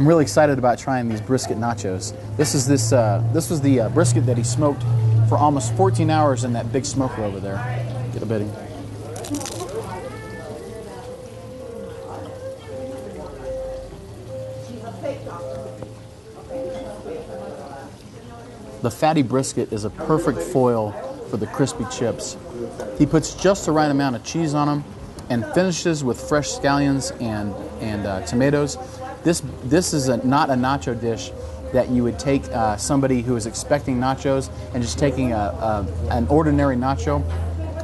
I'm really excited about trying these brisket nachos. This was the brisket that he smoked for almost 14 hours in that big smoker over there. Get a bitty. The fatty brisket is a perfect foil for the crispy chips. He puts just the right amount of cheese on them and finishes with fresh scallions and tomatoes. This is not a nacho dish that you would take somebody who is expecting nachos and just taking an ordinary nacho.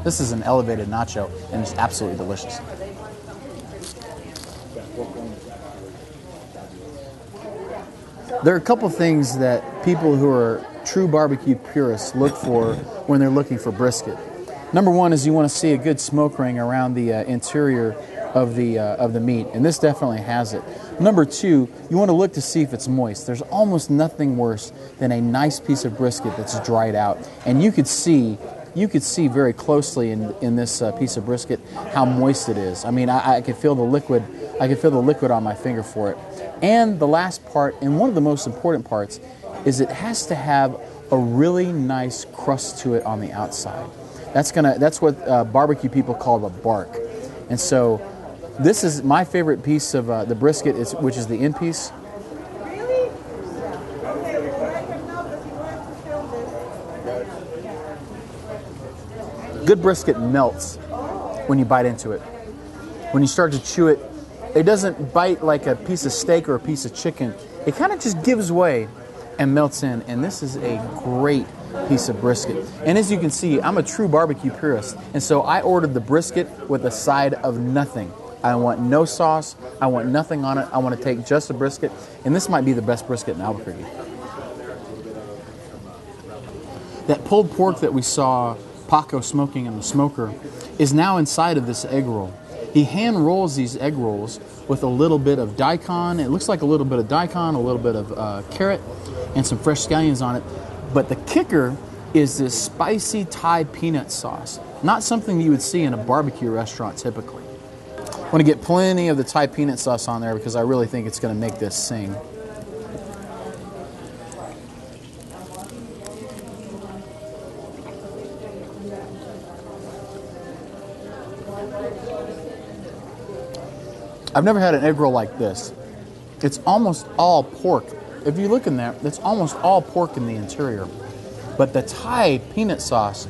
This is an elevated nacho, and it's absolutely delicious. There are a couple things that people who are true barbecue purists look for when they're looking for brisket. Number one is you want to see a good smoke ring around the interior of the meat, and this definitely has it. Number two, you want to look to see if it's moist. There's almost nothing worse than a nice piece of brisket that's dried out, and you could see very closely in this piece of brisket how moist it is. I mean, I could feel the liquid. I could feel the liquid on my finger for it. And the last part, and one of the most important parts, is it has to have a really nice crust to it on the outside. That's what barbecue people call the bark. And so this is my favorite piece of the brisket, which is the end piece. Good brisket melts when you bite into it. When you start to chew it, it doesn't bite like a piece of steak or a piece of chicken. It kind of just gives way and melts in. And this is a great piece of brisket. And as you can see, I'm a true barbecue purist. And so I ordered the brisket with a side of nothing. I want no sauce. I want nothing on it. I want to take just a brisket. And this might be the best brisket in Albuquerque. That pulled pork that we saw Paco smoking in the smoker is now inside of this egg roll. He hand rolls these egg rolls with a little bit of daikon. It looks like a little bit of daikon, a little bit of carrot, and some fresh scallions on it. But the kicker is this spicy Thai peanut sauce. Not something you would see in a barbecue restaurant typically. I want to get plenty of the Thai peanut sauce on there because I really think it's going to make this sing. I've never had an egg roll like this. It's almost all pork. If you look in there, it's almost all pork in the interior. But the Thai peanut sauce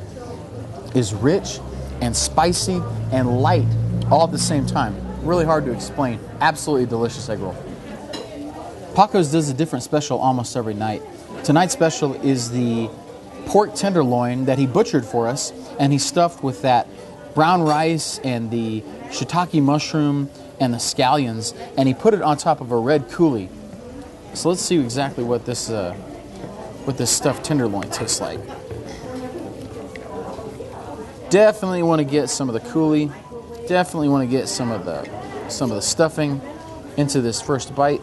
is rich and spicy and light all at the same time. Really hard to explain. Absolutely delicious egg roll. Paco's does a different special almost every night. Tonight's special is the pork tenderloin that he butchered for us, and he stuffed with that brown rice and the shiitake mushroom and the scallions, and he put it on top of a red coulis. So let's see exactly what this stuffed tenderloin tastes like. Definitely want to get some of the coulis. Definitely want to get some of the stuffing into this first bite.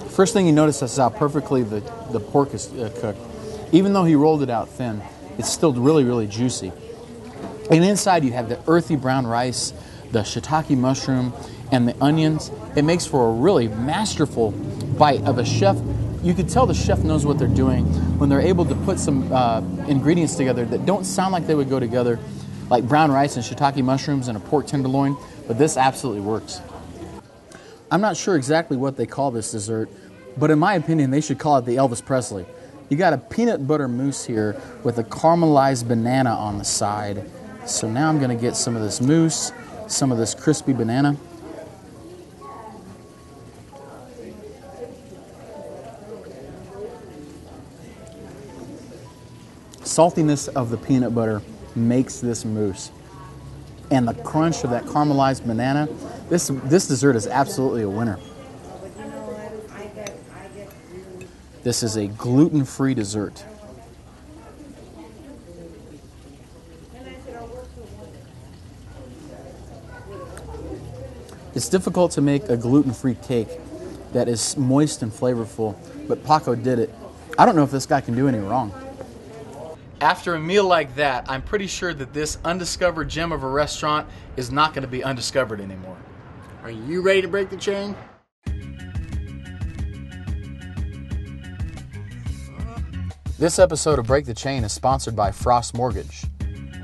First thing you notice is how perfectly the pork is cooked. Even though he rolled it out thin, it's still really, really juicy. And inside you have the earthy brown rice, the shiitake mushroom, and the onions. It makes for a really masterful bite of a chef. You could tell the chef knows what they're doing when they're able to put some ingredients together that don't sound like they would go together, like brown rice and shiitake mushrooms and a pork tenderloin, but this absolutely works. I'm not sure exactly what they call this dessert, but in my opinion, they should call it the Elvis Presley. You got a peanut butter mousse here with a caramelized banana on the side. So now I'm going to get some of this mousse, some of this crispy banana. Saltiness of the peanut butter makes this mousse. And the crunch of that caramelized banana, this dessert is absolutely a winner. This is a gluten-free dessert. It's difficult to make a gluten-free cake that is moist and flavorful, but Paco did it. I don't know if this guy can do any wrong. After a meal like that, I'm pretty sure that this undiscovered gem of a restaurant is not going to be undiscovered anymore. Are you ready to break the chain? This episode of Break the Chain is sponsored by Frost Mortgage.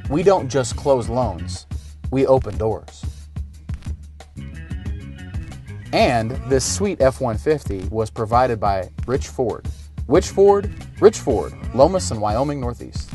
We don't just close loans, we open doors. And this sweet F-150 was provided by Rich Ford. Which Ford? Rich Ford, Lomas and Wyoming Northeast.